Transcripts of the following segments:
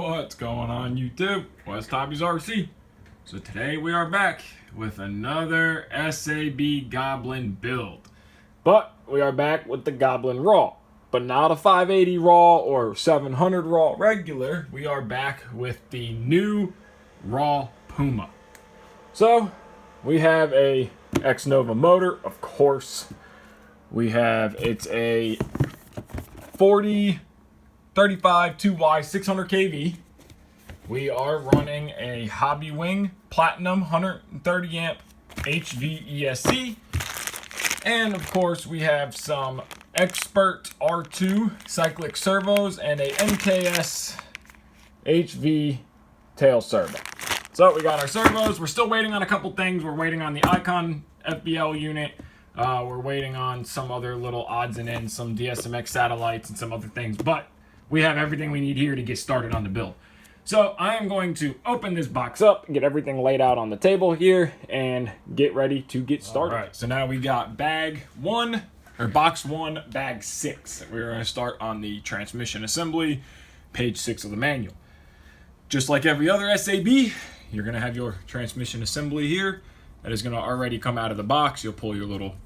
What's going on YouTube? West Hobbies RC. So today we are back with another SAB Goblin build. But we are back with the Goblin Raw. But not a 580 Raw or 700 Raw regular. We are back with the new Raw Piuma. So we have a X-Nova motor, of course. We have, it's a 35 2Y 600 kV. We are running a Hobby Wing Platinum 130 amp HV ESC. And of course we have some Expert R2 cyclic servos and a NKS HV tail servo. So we got our servos. We're still waiting on a couple things. We're waiting on the Icon FBL unit. We're waiting on some other little odds and ends, some DSMX satellites and some other things. But we have everything we need here to get started on the build. So I am going to open this box up, get everything laid out on the table here, and get ready to get started. All right, so now we got box 1, bag 6. We're going to start on the transmission assembly, page 6 of the manual. Just like every other SAB, you're going to have your transmission assembly here. That is going to already come out of the box. You'll pull your little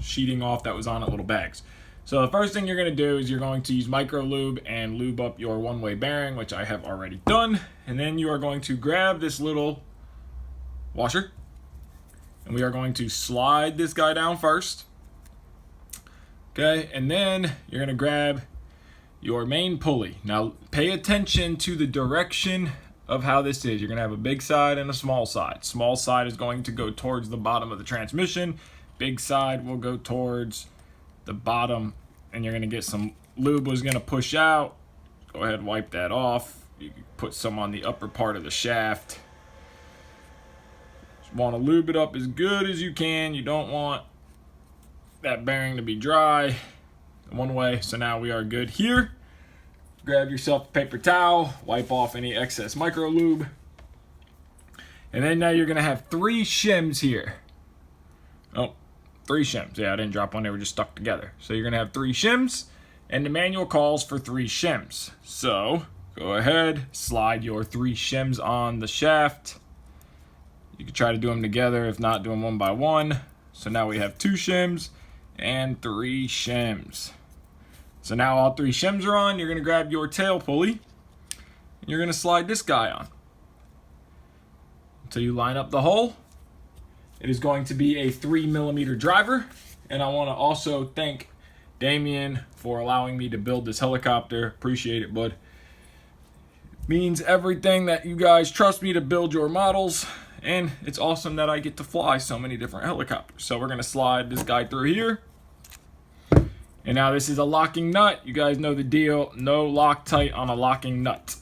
sheeting off that was on it, little bags. So the first thing you're going to do is you're going to use micro lube and lube up your one-way bearing, which I have already done. And then you are going to grab this little washer, and we are going to slide this guy down first. Okay, and then you're going to grab your main pulley. Now pay attention to the direction of how this is. You're going to have a big side and a small side. Small side is going to go towards the bottom of the transmission. Big side will go towards the bottom, and you're going to get some lube was going to push out. Go ahead and wipe that off. You can put some on the upper part of the shaft. Just want to lube it up as good as you can. You don't want that bearing to be dry one way. So now we are good here. Grab yourself a paper towel, wipe off any excess micro lube. And then now you're going to have 3 shims here. Oh, 3 shims. Yeah, I didn't drop one. They were just stuck together. So you're going to have 3 shims, and the manual calls for 3 shims. So go ahead, slide your 3 shims on the shaft. You can try to do them together. If not, do them one by one. So now we have 2 shims and 3 shims. So now all 3 shims are on. You're going to grab your tail pulley, and you're going to slide this guy on until you line up the hole. It is going to be a 3mm driver, and I want to also thank Damien for allowing me to build this helicopter. Appreciate it, bud. It means everything that you guys trust me to build your models, and it's awesome that I get to fly so many different helicopters. So we're going to slide this guy through here. And now this is a locking nut. You guys know the deal. No Loctite on a locking nut,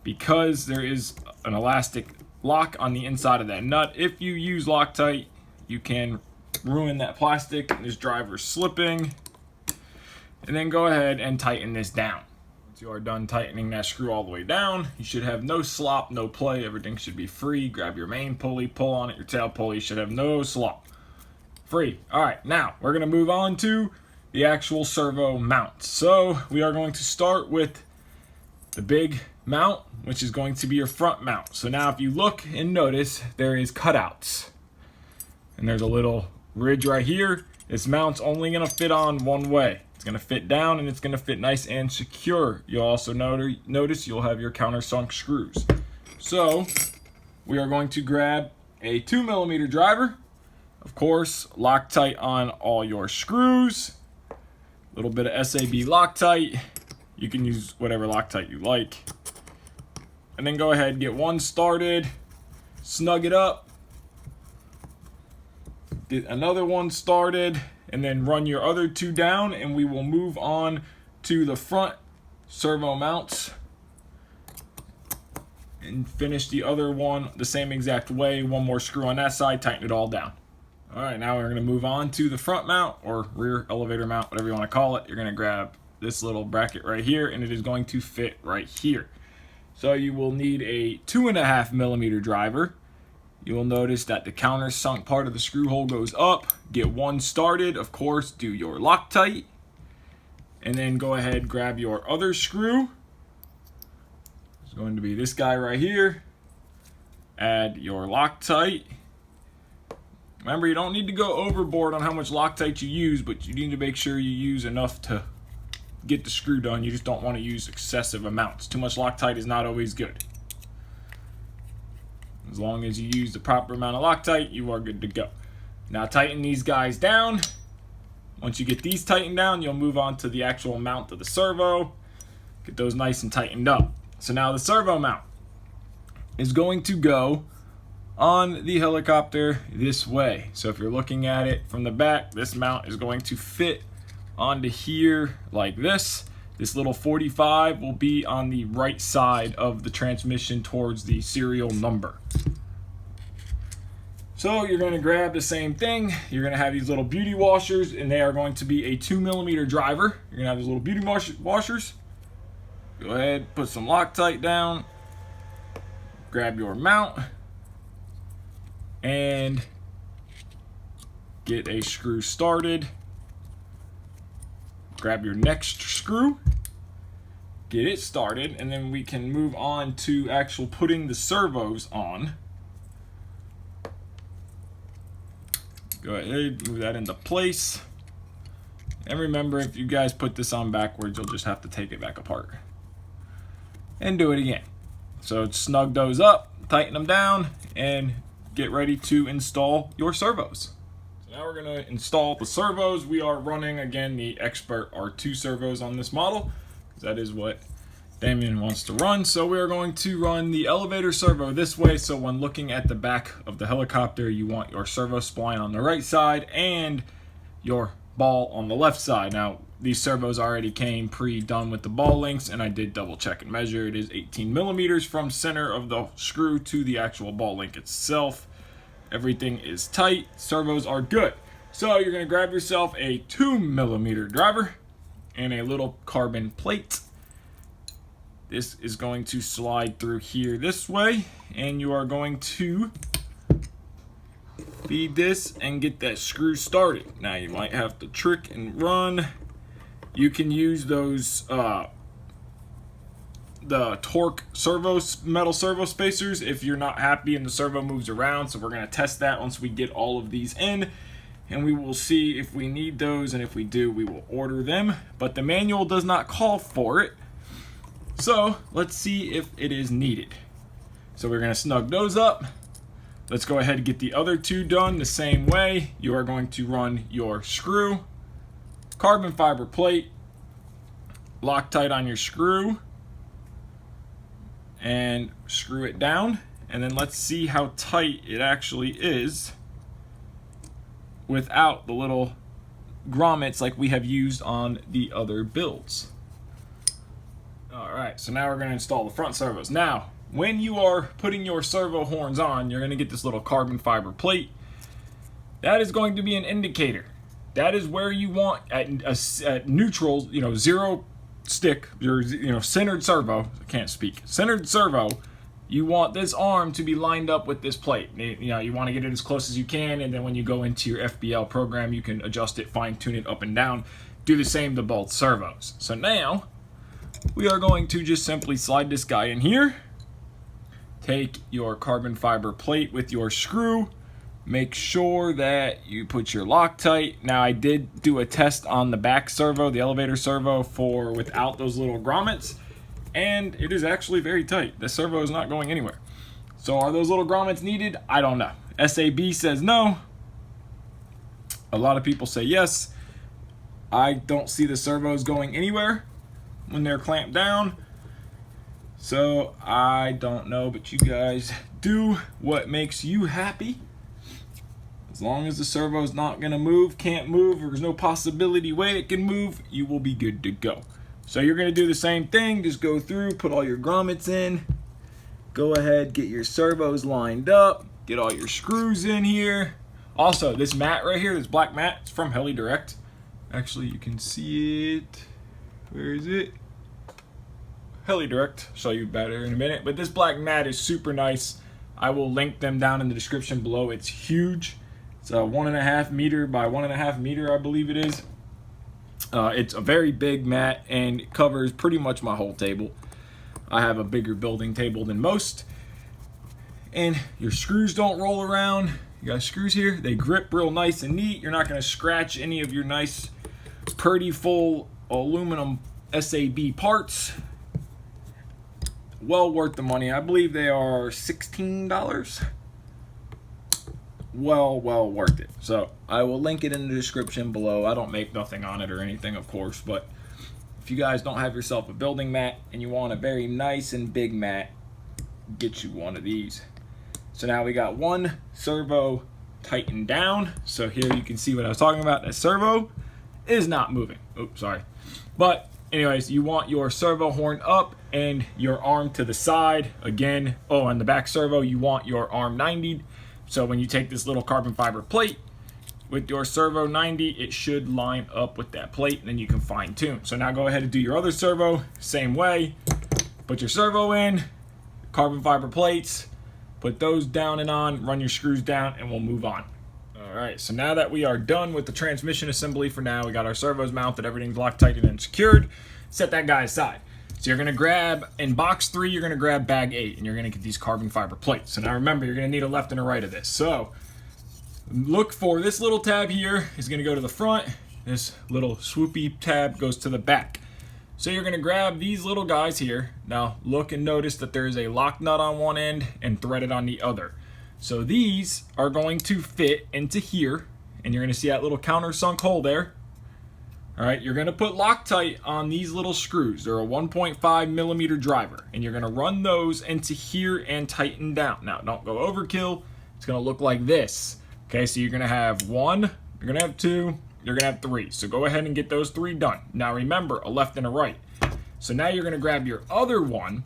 because there is an elastic lock on the inside of that nut. If you use Loctite, you can ruin that plastic. This driver's slipping. And then go ahead and tighten this down. Once you are done tightening that screw all the way down, you should have no slop, no play. Everything should be free. Grab your main pulley, pull on it. Your tail pulley should have no slop. Free. All right, now we're going to move on to the actual servo mount. So we are going to start with the big mount, which is going to be your front mount. So now if you look and notice, there is cutouts, and there's a little ridge right here. This mount's only going to fit on one way. It's going to fit down, and it's going to fit nice and secure. You'll also notice you'll have your countersunk screws. So we are going to grab a 2mm driver. Of course, Loctite on all your screws. A little bit of SAB Loctite. You can use whatever Loctite you like. And then go ahead and get one started. Snug it up. Get another one started. And then run your other 2 down. And we will move on to the front servo mounts. And finish the other one the same exact way. One more screw on that side. Tighten it all down. Alright, now we're going to move on to the front mount, or rear elevator mount, whatever you want to call it. You're going to grab this little bracket right here, and it is going to fit right here. So you will need a 2.5mm driver. You will notice that the countersunk part of the screw hole goes up. Get one started. Of course, do your Loctite. And then go ahead, grab your other screw. It's going to be this guy right here. Add your Loctite. Remember, you don't need to go overboard on how much Loctite you use, but you need to make sure you use enough to get the screw done. You just don't want to use excessive amounts. Too much Loctite is not always good. As long as you use the proper amount of Loctite, you are good to go. Now tighten these guys down. Once you get these tightened down, you'll move on to the actual mount of the servo. Get those nice and tightened up. So now the servo mount is going to go on the helicopter this way. So if you're looking at it from the back, this mount is going to fit onto here like this. This little 45 will be on the right side of the transmission towards the serial number. So you're going to grab the same thing. You're going to have these little beauty washers, and they are going to be a 2mm driver. You're going to have these little beauty washers. Go ahead, put some Loctite down. Grab your mount and get a screw started. Grab your next screw, get it started, and then we can move on to actual putting the servos on. Go ahead, move that into place. And remember, if you guys put this on backwards, you'll just have to take it back apart and do it again. So snug those up, tighten them down, and get ready to install your servos. So now we're going to install the servos. We are running, again, the Expert R2 servos on this model, because that is what Damien wants to run. So we are going to run the elevator servo this way. So when looking at the back of the helicopter, you want your servo spline on the right side and your ball on the left side. Now, these servos already came pre-done with the ball links, and I did double check and measure. It is 18mm from center of the screw to the actual ball link itself. Everything is tight. Servos are good. So you're going to grab yourself a 2mm driver and a little carbon plate. This is going to slide through here this way, and you are going to feed this and get that screw started. Now you might have to trick and run. You can use those the torque servos, metal servo spacers, if you're not happy and the servo moves around. So we're going to test that once we get all of these in, and we will see if we need those, and if we do, we will order them. But the manual does not call for it, so let's see if it is needed. So we're going to snug those up. Let's go ahead and get the other two done the same way. You are going to run your screw, carbon fiber plate, Loctite on your screw, and screw it down. And then let's see how tight it actually is without the little grommets like we have used on the other builds. Alright, so now we're going to install the front servos. Now, when you are putting your servo horns on, you're going to get this little carbon fiber plate. That is going to be an indicator. That is where you want at neutral, zero stick, your centered servo. I can't speak. Centered servo. You want this arm to be lined up with this plate. You want to get it as close as you can, and then when you go into your FBL program, you can adjust it, fine tune it up and down. Do the same to both servos. So now we are going to just simply slide this guy in here. Take your carbon fiber plate with your screw. Make sure that you put your Loctite. Now, I did do a test on the back servo, the elevator servo, for without those little grommets, and it is actually very tight. The servo is not going anywhere. So are those little grommets needed? I don't know. SAB says no. A lot of people say yes. I don't see the servos going anywhere when they're clamped down. So I don't know, but you guys do what makes you happy. As long as the servo is not going to move, can't move, or there's no possibility way it can move, you will be good to go. So you're going to do the same thing. Just go through, put all your grommets in. Go ahead, get your servos lined up. Get all your screws in here. Also, this mat right here, this black mat, it's from Heli Direct. Actually, you can see it. Where is it? Heli Direct. Show you better in a minute. But this black mat is super nice. I will link them down in the description below. It's huge. It's a 1.5 meter by 1.5 meter, I believe it is. It's a very big mat, and it covers pretty much my whole table. I have a bigger building table than most. And your screws don't roll around. You got screws here. They grip real nice and neat. You're not going to scratch any of your nice, pretty full aluminum SAB parts. Well worth the money. I believe they are $16. Well worth it. So I will link it in the description below. I don't make nothing on it or anything, of course, but if you guys don't have yourself a building mat and you want a very nice and big mat, get you one of these. So now we got one servo tightened down. So here you can see what I was talking about. That servo is not moving. Oops, sorry. But anyways, you want your servo horn up and your arm to the side. Again, on the back servo, you want your arm 90'd. So when you take this little carbon fiber plate with your servo 90, it should line up with that plate, and then you can fine tune. So now go ahead and do your other servo, same way. Put your servo in, carbon fiber plates, put those down and on, run your screws down, and we'll move on. All right, so now that we are done with the transmission assembly for now, we got our servos mounted, everything's locked, tightened, and secured. Set that guy aside. So you're gonna grab, in box 3, you're gonna grab bag 8, and you're gonna get these carbon fiber plates. So now remember, you're gonna need a left and a right of this. So look for this little tab here is gonna go to the front. This little swoopy tab goes to the back. So you're gonna grab these little guys here. Now look and notice that there's a lock nut on one end and threaded on the other. So these are going to fit into here, and you're gonna see that little countersunk hole there. All right, you're gonna put Loctite on these little screws. They're a 1.5 millimeter driver, and you're gonna run those into here and tighten down. Now, don't go overkill. It's gonna look like this. Okay, so you're gonna have 1, you're gonna have 2, you're gonna have 3. So go ahead and get those 3 done. Now remember, a left and a right. So now you're gonna grab your other one.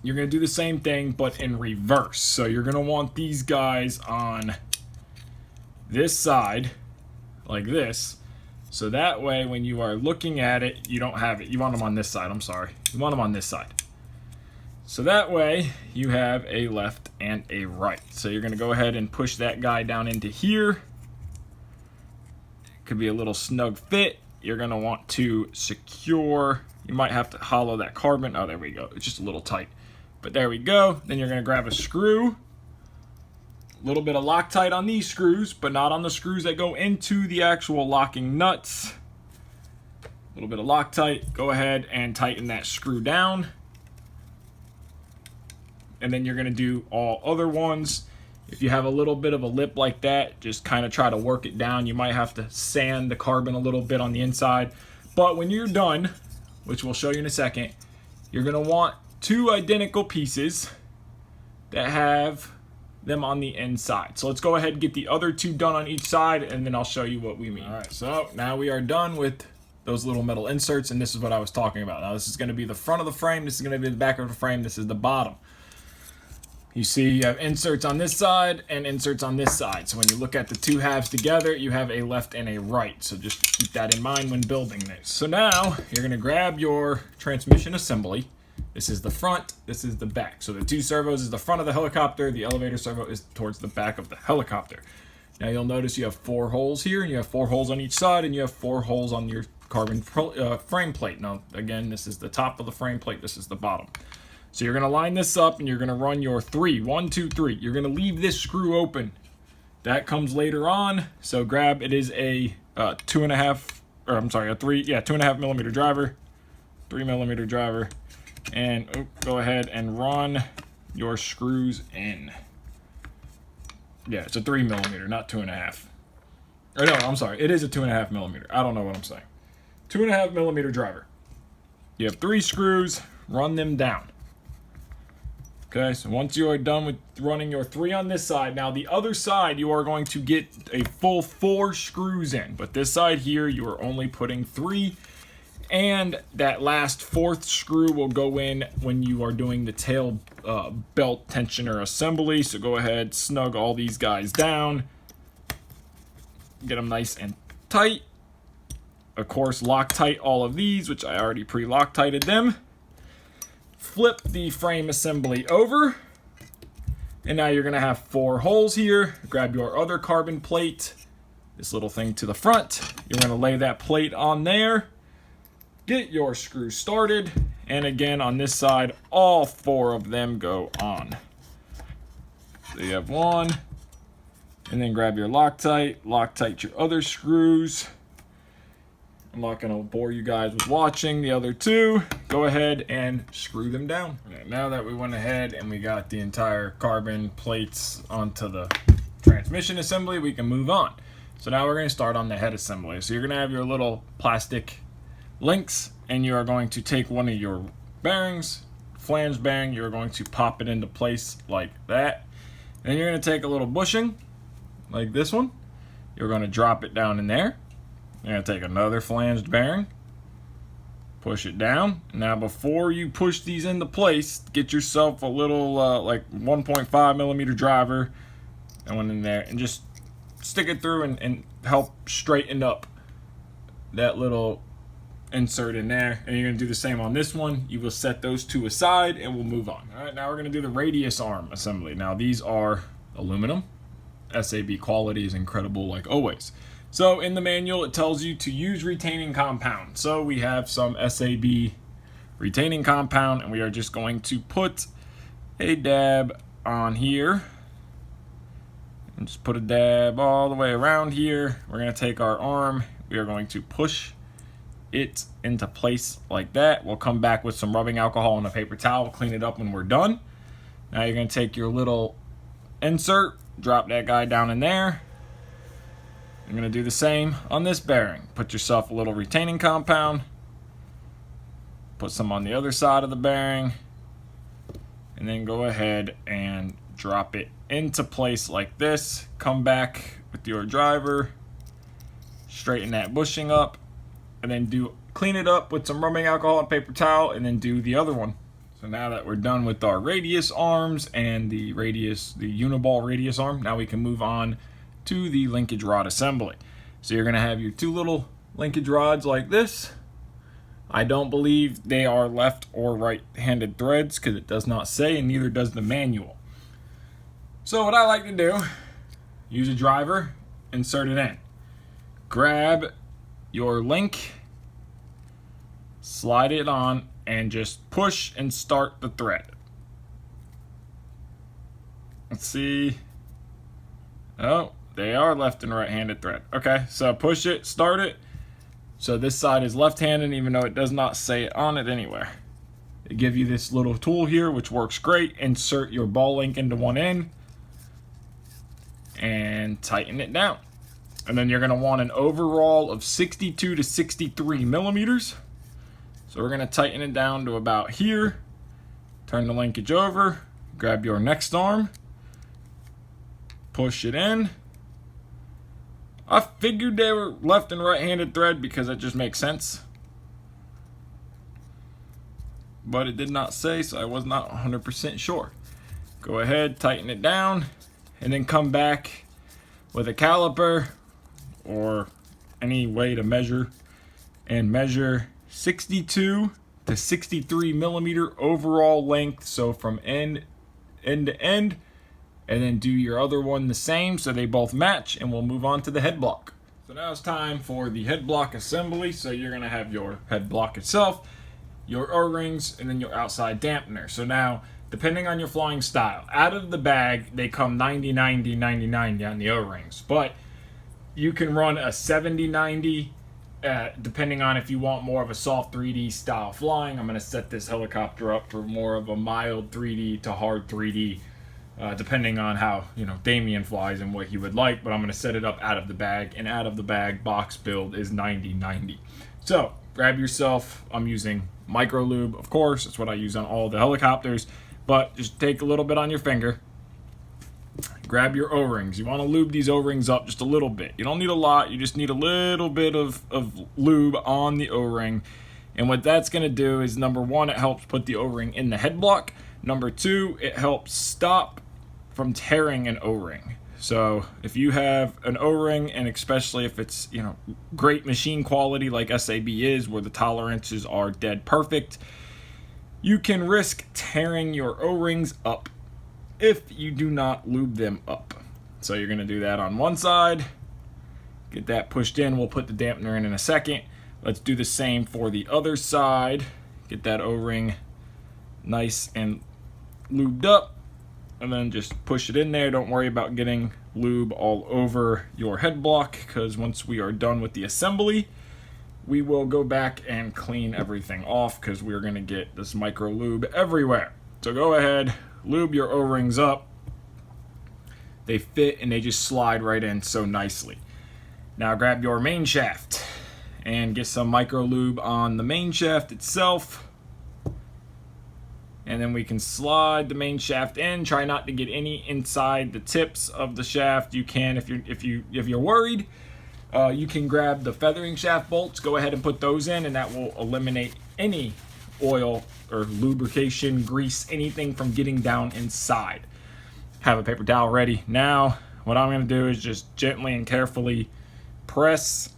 You're gonna do the same thing, but in reverse. So you're gonna want these guys on this side, like this. So that way, when you are looking at it, you don't have it. You want them on this side, I'm sorry. You want them on this side. So that way, you have a left and a right. So you're gonna go ahead and push that guy down into here. It could be a little snug fit. You're gonna want to secure. You might have to hollow that carbon. Oh, there we go. It's just a little tight. But there we go. Then you're gonna grab a screw. A little bit of Loctite on these screws, but not on the screws that go into the actual locking nuts. A little bit of Loctite. Go ahead and tighten that screw down. And then you're gonna do all other ones. If you have a little bit of a lip like that, just kind of try to work it down. You might have to sand the carbon a little bit on the inside. But when you're done, which we'll show you in a second, you're gonna want 2 identical pieces that have them on the inside. So let's go ahead and get the other 2 done on each side, and then I'll show you what we mean. All right, so now we are done with those little metal inserts, and this is what I was talking about. Now this is gonna be the front of the frame, this is gonna be the back of the frame, this is the bottom. You see you have inserts on this side and inserts on this side. So when you look at the 2 halves together, you have a left and a right. So just keep that in mind when building this. So now you're gonna grab your transmission assembly. This is the front, this is the back. So the 2 servos is the front of the helicopter, the elevator servo is towards the back of the helicopter. Now you'll notice you have 4 holes here, and you have 4 holes on each side, and you have 4 holes on your carbon frame plate. Now again, this is the top of the frame plate, this is the bottom. So you're gonna line this up and you're gonna run your 3, 1, 2, 3. You're gonna leave this screw open. That comes later on. So grab, it is a 2.5 millimeter driver, 3 millimeter driver. And go ahead and run your screws in. Yeah, it's a 3 millimeter, not 2.5. Or no, I'm sorry, it is a 2.5 millimeter. I don't know what I'm saying. 2.5 millimeter driver. You have 3 screws, run them down. Okay, so once you are done with running your 3 on this side, now the other side you are going to get a full 4 screws in, but this side here you are only putting 3. And that last 4th screw will go in when you are doing the tail belt tensioner assembly. So go ahead, snug all these guys down. Get them nice and tight. Of course, Loctite all of these, which I already pre-Loctited them. Flip the frame assembly over. And now you're going to have 4 holes here. Grab your other carbon plate, this little thing to the front. You're going to lay that plate on there. Get your screw started, And again, on this side, all 4 of them go on. So you have 1, and then grab your Loctite your other screws. I'm not going to bore you guys with watching the other 2. Go ahead and screw them down. Right, now that we went ahead and we got the entire carbon plates onto the transmission assembly, we can move on. So now we're going to start on the head assembly. So you're going to have your little plastic links, and you are going to take one of your bearings, flange bearing, you're going to pop it into place like that. Then you're going to take a little bushing like this one. You're going to drop it down in there. You're going to take another flanged bearing, push it down. Now before you push these into place, get yourself a little like 1.5 millimeter driver, that one in there, and just stick it through and help straighten up that little insert in there. And you're going to do the same on this one. You will set those 2 aside and we'll move on. All right, now we're going to do the radius arm assembly. Now these are aluminum. SAB quality is incredible like always. So in the manual, it tells you to use retaining compound. So we have some SAB retaining compound, and we are just going to put a dab on here. And just put a dab all the way around here. We're going to take our arm. We are going to push it into place like that. We'll come back with some rubbing alcohol and a paper towel, clean it up when we're done. Now you're going to take your little insert, drop that guy down in there. I'm going to do the same on this bearing. Put yourself a little retaining compound. Put some on the other side of the bearing. And then go ahead and drop it into place like this. Come back with your driver. Straighten that bushing up. And then clean it up with some rubbing alcohol and paper towel. And then do the other one. So now that we're done with our radius arms and the uniball radius arm, now we can move on to the linkage rod assembly. So you're going to have your 2 little linkage rods like this. I don't believe they are left or right-handed threads because it does not say, and neither does the manual. So what I like to do, use a driver, insert it in. Grab your link, slide it on, and just push and start the thread. Let's see. Oh, they are left and right-handed thread. Okay, so push it, start it. So this side is left-handed, even though it does not say it on it anywhere. They give you this little tool here, which works great. Insert your ball link into one end and tighten it down. And then you're going to want an overall of 62 to 63 millimeters. So we're going to tighten it down to about here. Turn the linkage over. Grab your next arm. Push it in. I figured they were left and right-handed thread because that just makes sense. But it did not say, so I was not 100% sure. Go ahead, tighten it down, and then come back with a caliper or any way to measure, and measure 62 to 63 millimeter overall length. So from end to end. And then do your other one the same so they both match, and we'll move on to the head block. So now it's time for the head block assembly. So you're going to have your head block itself, your O-rings, and then your outside dampener. So now, depending on your flying style, out of the bag, they come 90, 90, 90, 90 on the O-rings. But you can run a 70, 90, depending on if you want more of a soft 3D style flying. I'm going to set this helicopter up for more of a mild 3D to hard 3D. Depending on how Damien flies and what he would like, but I'm going to set it up out of the bag, and out of the bag box build is 90-90. So grab yourself, I'm using micro lube, of course, that's what I use on all the helicopters, but just take a little bit on your finger, grab your O-rings. You want to lube these O-rings up just a little bit. You don't need a lot, you just need a little bit of lube on the O-ring, and what that's going to do is, number one, it helps put the O-ring in the head block. Number two, it helps stop from tearing an O-ring. So if you have an O-ring, and especially if it's great machine quality like SAB is, where the tolerances are dead perfect, you can risk tearing your O-rings up if you do not lube them up. So you're going to do that on one side, get that pushed in. We'll put the dampener in a second. Let's do the same for the other side. Get that O-ring nice and lubed up, and then just push it in there. Don't worry about getting lube all over your head block, because once we are done with the assembly, we will go back and clean everything off, because we're going to get this micro lube everywhere. So go ahead, lube your O-rings up. They fit and they just slide right in so nicely. Now grab your main shaft and get some micro lube on the main shaft itself. And then we can slide the main shaft in. Try not to get any inside the tips of the shaft. You can if you're worried. You can grab the feathering shaft bolts. Go ahead and put those in, and that will eliminate any oil or lubrication, grease, anything from getting down inside. Have a paper towel ready. Now, what I'm going to do is just gently and carefully press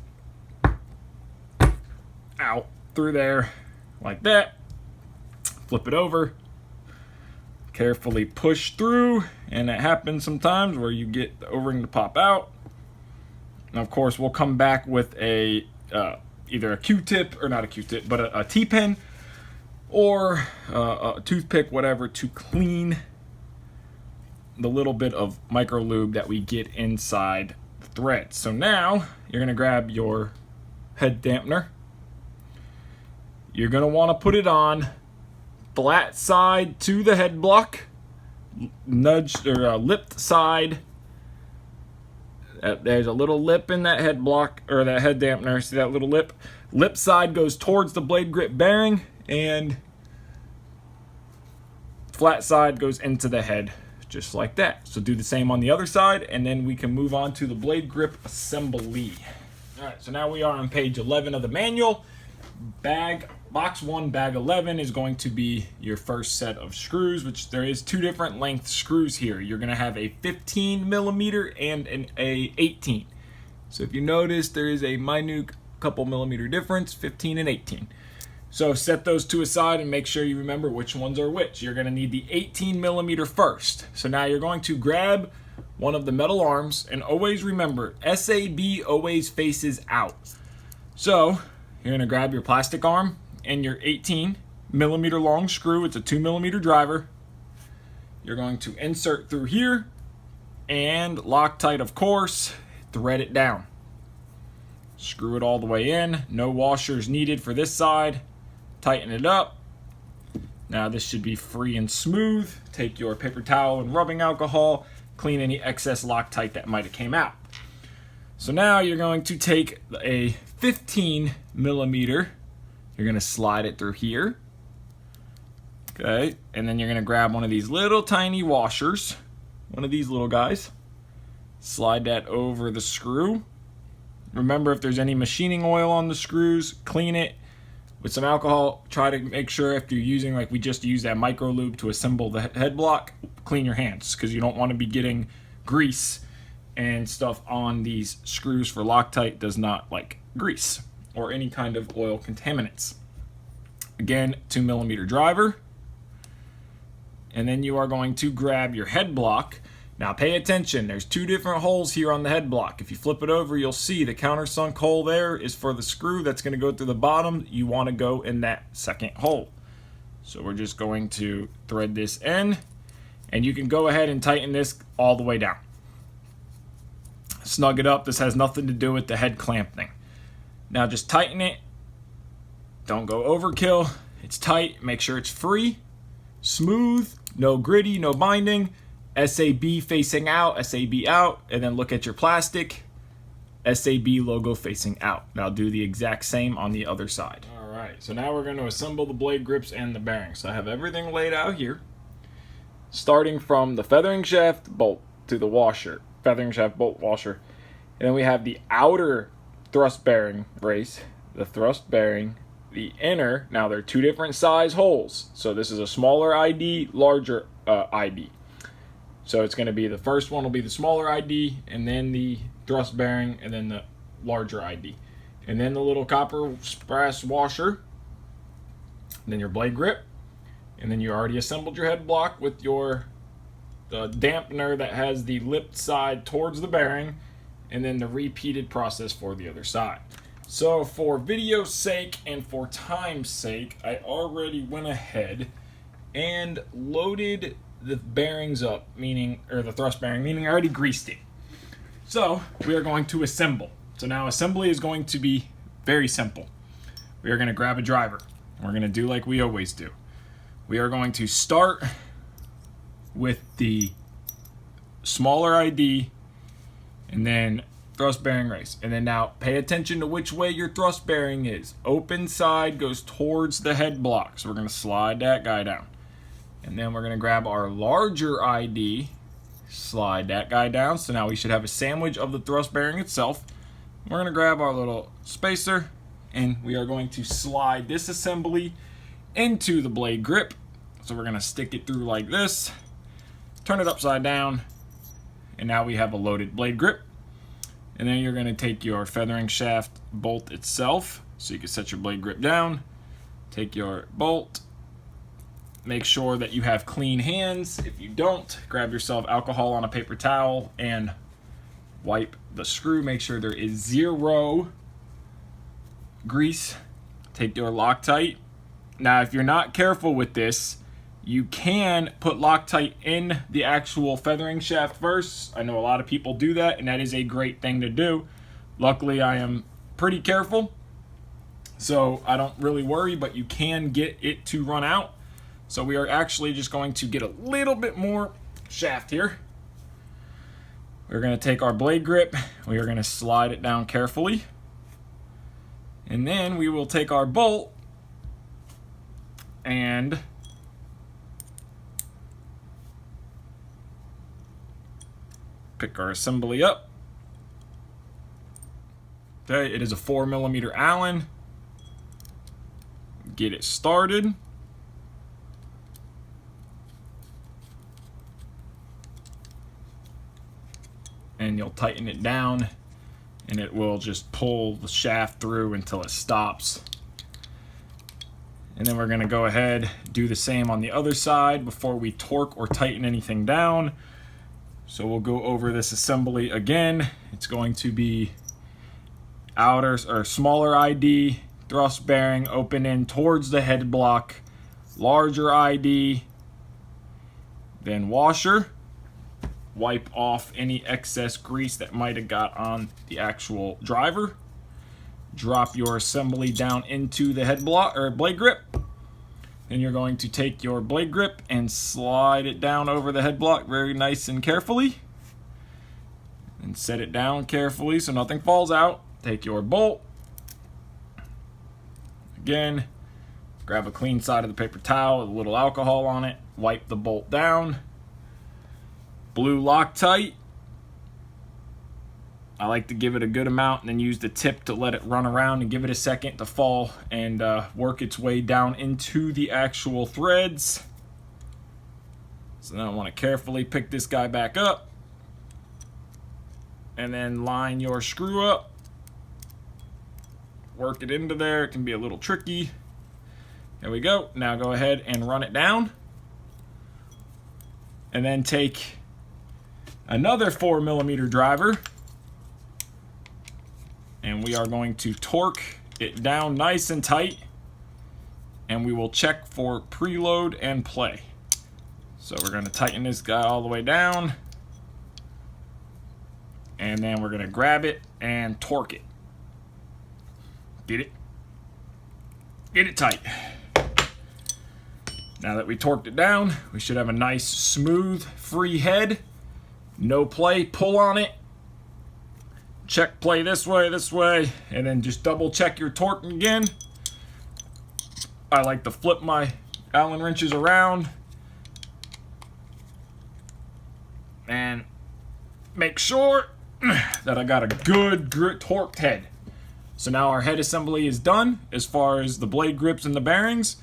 out through there like that. Flip it over. Carefully push through, and it happens sometimes where you get the O-ring to pop out. And of course, we'll come back with a either a Q-tip, or not a Q-tip, but a T-pen or a toothpick, whatever, to clean the little bit of micro lube that we get inside the thread. So now you're gonna grab your head dampener. You're gonna want to put it on flat side to the head block, nudged or lipped side. There's a little lip in that head block, or that head dampener. See that little lip? Lip side goes towards the blade grip bearing, and flat side goes into the head, just like that. So do the same on the other side, and then we can move on to the blade grip assembly. All right, so now we are on page 11 of the manual. Box 1, bag 11 is going to be your first set of screws, which there is two different length screws here. You're going to have a 15 millimeter and a 18. So if you notice, there is a minute couple millimeter difference, 15 and 18. So set those two aside and make sure you remember which ones are which. You're going to need the 18 millimeter first. So now you're going to grab one of the metal arms, and always remember, SAB always faces out. So you're going to grab your plastic arm and your 18 millimeter long screw. It's a 2 millimeter driver. You're going to insert through here and Loctite, of course, thread it down. Screw it all the way in. No washers needed for this side. Tighten it up. Now this should be free and smooth. Take your paper towel and rubbing alcohol. Clean any excess Loctite that might have came out. So now you're going to take a 15 millimeter. You're going to slide it through here. Okay, and then you're going to grab one of these little tiny washers. One of these little guys. Slide that over the screw. Remember, if there's any machining oil on the screws, clean it with some alcohol. Try to make sure, if you're using, like we just used that micro lube to assemble the head block, clean your hands, because you don't want to be getting grease and stuff on these screws. For Loctite does not like grease or any kind of oil contaminants. Again, 2 millimeter driver. And then you are going to grab your head block. Now pay attention, there's two different holes here on the head block. If you flip it over, you'll see the countersunk hole there is for the screw that's going to go through the bottom. You want to go in that second hole. So we're just going to thread this in, and you can go ahead and tighten this all the way down. Snug it up. This has nothing to do with the head clamp thing. Now just tighten it. Don't go overkill. It's tight. Make sure it's free, smooth, no gritty, no binding. SAB facing out, SAB out, and then look at your plastic. SAB logo facing out. Now do the exact same on the other side. All right, so now we're going to assemble the blade grips and the bearings. So I have everything laid out here, starting from the feathering shaft bolt to the washer, feathering shaft bolt washer. And then we have the outer thrust bearing brace, the thrust bearing, the inner. Now they're two different size holes. So this is a smaller ID, larger ID. So it's going to be, the first one will be the smaller ID, and then the thrust bearing, and then the larger ID. And then the little copper brass washer, and then your blade grip, and then you already assembled your head block with your dampener that has the lipped side towards the bearing, and then the repeated process for the other side. So for video's sake and for time's sake, I already went ahead and loaded the bearings up, or the thrust bearing, meaning I already greased it. So we are going to assemble. So now assembly is going to be very simple. We are going to grab a driver. We're going to do like we always do. We are going to start with the smaller ID and then thrust bearing race. And then now pay attention to which way your thrust bearing is. Open side goes towards the head block. So we're going to slide that guy down. And then we're going to grab our larger ID, slide that guy down. So now we should have a sandwich of the thrust bearing itself. We're going to grab our little spacer and we are going to slide this assembly into the blade grip. So we're going to stick it through like this, turn it upside down, and now we have a loaded blade grip. And then you're going to take your feathering shaft bolt itself, so you can set your blade grip down, take your bolt, make sure that you have clean hands. If you don't, grab yourself alcohol on a paper towel and wipe the screw. Make sure there is zero grease. Take your Loctite. Now, if you're not careful with this, you can put Loctite in the actual feathering shaft first. I know a lot of people do that, and that is a great thing to do. Luckily, I am pretty careful, so I don't really worry, but you can get it to run out. So we are actually just going to get a little bit more shaft here. We're going to take our blade grip. We are going to slide it down carefully. And then we will take our bolt and pick our assembly up. Okay, it is a 4mm Allen. Get it started. And you'll tighten it down and it will just pull the shaft through until it stops. And then we're going to go ahead, do the same on the other side before we torque or tighten anything down. So we'll go over this assembly again. It's going to be outer or smaller ID, thrust bearing, open in towards the head block, larger ID, then washer. Wipe off any excess grease that might have got on the actual driver. Drop your assembly down into the head block or blade grip. Then you're going to take your blade grip and slide it down over the head block very nice and carefully. And set it down carefully so nothing falls out. Take your bolt. Again, grab a clean side of the paper towel with a little alcohol on it. Wipe the bolt down. Blue Loctite. I like to give it a good amount and then use the tip to let it run around and give it a second to fall and work its way down into the actual threads. So then I want to carefully pick this guy back up and then line your screw up. Work it into there. It can be a little tricky. There we go. Now go ahead and run it down. And then take another 4mm driver, and we are going to torque it down nice and tight, and we will check for preload and play. So we're going to tighten this guy all the way down, and then we're going to grab it and torque it. Get it tight. Now that we torqued it down, we should have a nice smooth free head. No play, pull on it, check play this way, and then just double check your torque again. I like to flip my Allen wrenches around and make sure that I got a good torqued head. So now our head assembly is done as far as the blade grips and the bearings.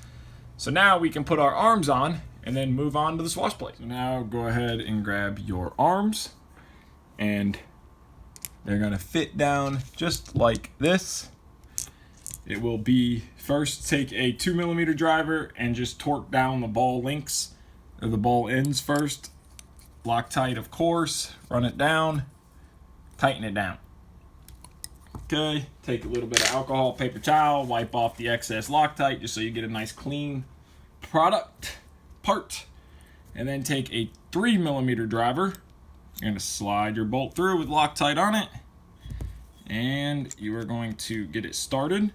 So now we can put our arms on and then move on to the Swashplate. So now go ahead and grab your arms, and they're gonna fit down just like this. It will be, first take a 2mm driver and just torque down the ball links, or the ball ends first. Loctite, of course, run it down, tighten it down. Okay, take a little bit of alcohol, paper towel, wipe off the excess Loctite just so you get a nice clean part. And then take a 3mm driver. You're going to slide your bolt through with Loctite on it. And you are going to get it started,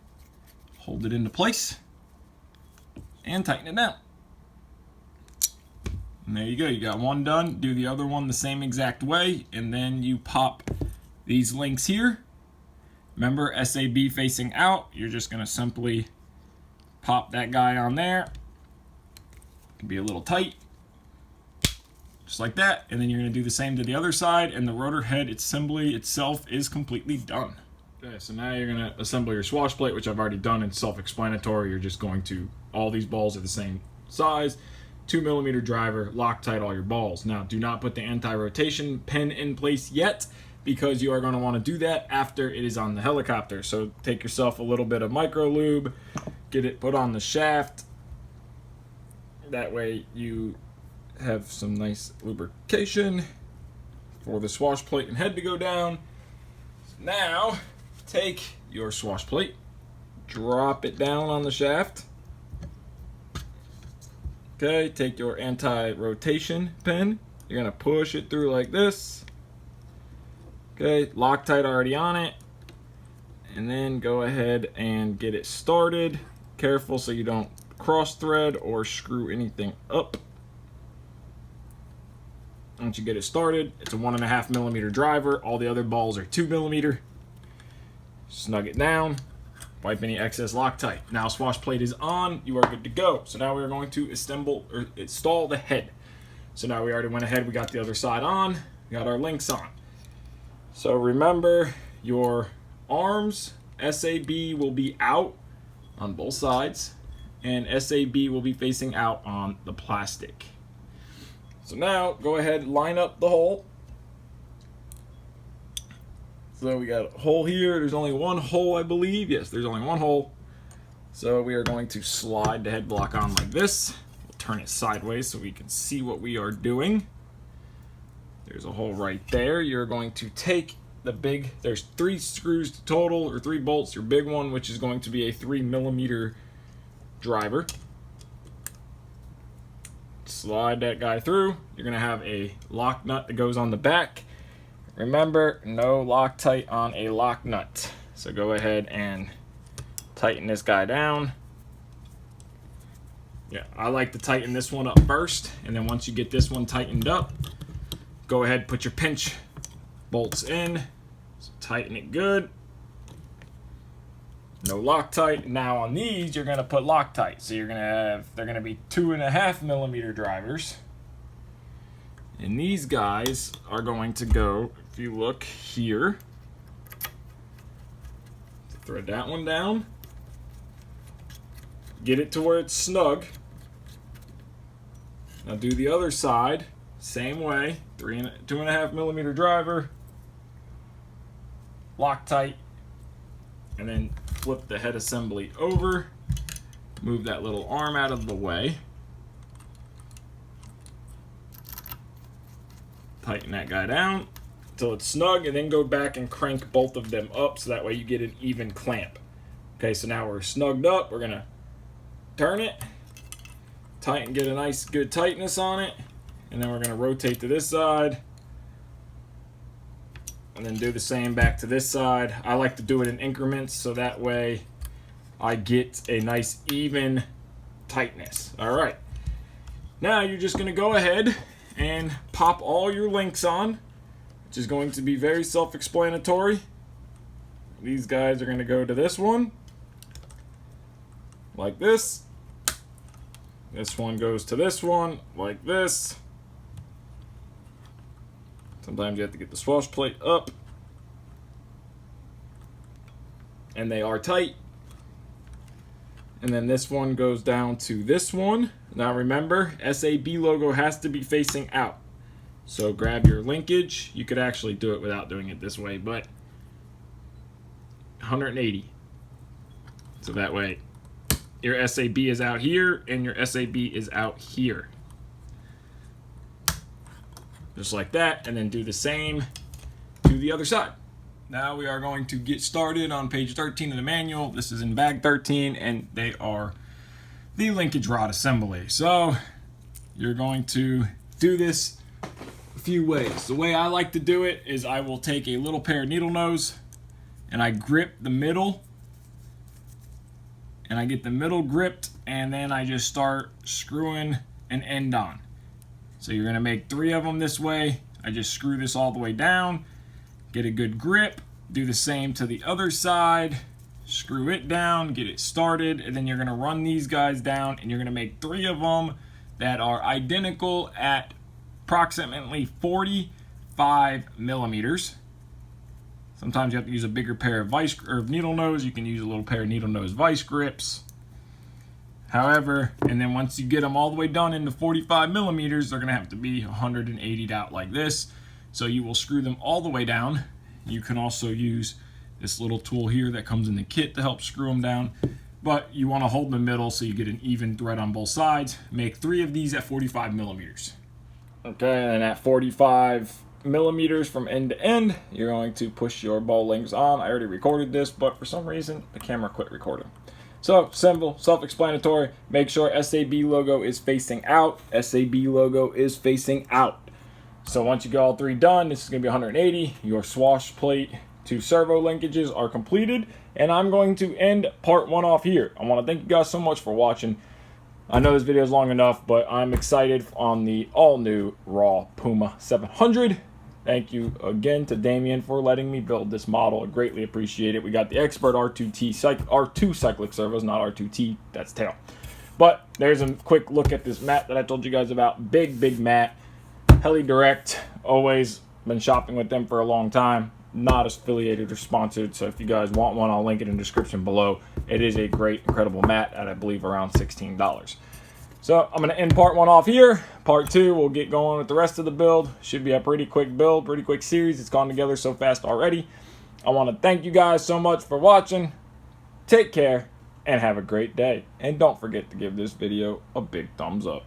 hold it into place, and tighten it down. And there you go, you got one done. Do the other one the same exact way, and then you pop these links here. Remember, SAB facing out, you're just going to simply pop that guy on there. It can be a little tight, just like that, and then you're going to do the same to the other side, and the rotor head assembly itself is completely done. Okay, so now you're going to assemble your swash plate, which I've already done. It's self-explanatory. You're just going to, all these balls are the same size, 2mm driver, Loctite all your balls. Now, do not put the anti-rotation pin in place yet, because you are going to want to do that after it is on the helicopter. So take yourself a little bit of micro lube, get it put on the shaft. That way you have some nice lubrication for the swash plate and head to go down. So now take your swash plate, drop it down on the shaft. Okay, take your anti-rotation pin. You're gonna push it through like this. Okay, Loctite already on it. And then go ahead and get it started. Careful so you don't cross thread or screw anything up. Once you get it started, it's a 1.5mm driver. All the other balls are 2mm. Snug it down. Wipe any excess Loctite. Now swash plate is on. You are good to go. So now we are going to install the head. So now we already went ahead. We got the other side on. We got our links on. So remember, your arms, SAB will be out on both sides, and SAB will be facing out on the plastic. So now, go ahead and line up the hole. So we got a hole here. There's only one hole, I believe. Yes, there's only one hole. So we are going to slide the head block on like this. We'll turn it sideways so we can see what we are doing. There's a hole right there. You're going to take the big, there's 3 screws total, or 3 bolts. Your big one, which is going to be a 3mm driver. Slide that guy through. You're going to have a lock nut that goes on the back. Remember, no Loctite on a lock nut. So go ahead and tighten this guy down. Yeah, I like to tighten this one up first, and then once you get this one tightened up, go ahead and put your pinch bolts in. So tighten it good. No Loctite. Now on these, you're gonna put Loctite. So you're gonna have, they're gonna be 2.5mm drivers. And these guys are going to go, if you look here, thread that one down. Get it to where it's snug. Now do the other side, same way. 2.5mm driver, Loctite, and then flip the head assembly over. Move that little arm out of the way. Tighten that guy down until it's snug, and then go back and crank both of them up so that way you get an even clamp. Okay, so now we're snugged up. We're gonna turn it, tighten, get a nice good tightness on it, and then we're gonna rotate to this side, and then do the same back to this side. I like to do it in increments so that way I get a nice even tightness. All right, now you're just gonna go ahead and pop all your links on, which is going to be very self-explanatory. These guys are going to go to this one, like this. This one goes to this one, like this. Sometimes you have to get the swash plate up. And they are tight. And then this one goes down to this one. Now remember, SAB logo has to be facing out. So grab your linkage. You could actually do it without doing it this way, but 180. So that way your SAB is out here and your SAB is out here. Just like that, and then do the same to the other side. now we are going to get started on page 13 of the manual. This is in bag 13, and they are the linkage rod assembly. So you're going to do this a few ways. The way I like to do it is I will take a little pair of needle nose and I grip the middle, and I get the middle gripped, and then I just start screwing an end on. So you're going to make 3 of them this way. I just screw this all the way down, get a good grip, do the same to the other side, screw it down, get it started, and then you're going to run these guys down, and you're going to make 3 of them that are identical at approximately 45 millimeters. Sometimes you have to use a bigger pair of vice or needle nose. You can use a little pair of needle nose vice grips. However, and then once you get them all the way done into 45 millimeters, they're going to have to be 180'd out like this. So you will screw them all the way down. You can also use this little tool here that comes in the kit to help screw them down. But you want to hold the middle so you get an even thread on both sides. Make 3 of these at 45 millimeters. Okay, and at 45 millimeters from end to end, you're going to push your bow links on. I already recorded this, but for some reason, the camera quit recording. So, simple, self-explanatory. Make sure SAB logo is facing out. SAB logo is facing out. So once you get all 3 done, this is going to be 180. Your Swashplate to servo linkages are completed. And I'm going to end part 1 off here. I want to thank you guys so much for watching. I know this video is long enough, but I'm excited on the all-new raw Piuma 700. Thank you again to Damien for letting me build this model. I greatly appreciate it. We got the Expert R2 cyclic servos, not R2T, that's tail. But there's a quick look at this mat that I told you guys about. Big mat. Heli Direct, always been shopping with them for a long time. Not affiliated or sponsored, so if you guys want one, I'll link it in the description below. It is a great, incredible mat at, I believe, around $16. So I'm going to end part 1 off here. Part 2, we'll get going with the rest of the build. Should be a pretty quick build, pretty quick series. It's gone together so fast already. I want to thank you guys so much for watching. Take care and have a great day. And don't forget to give this video a big thumbs up.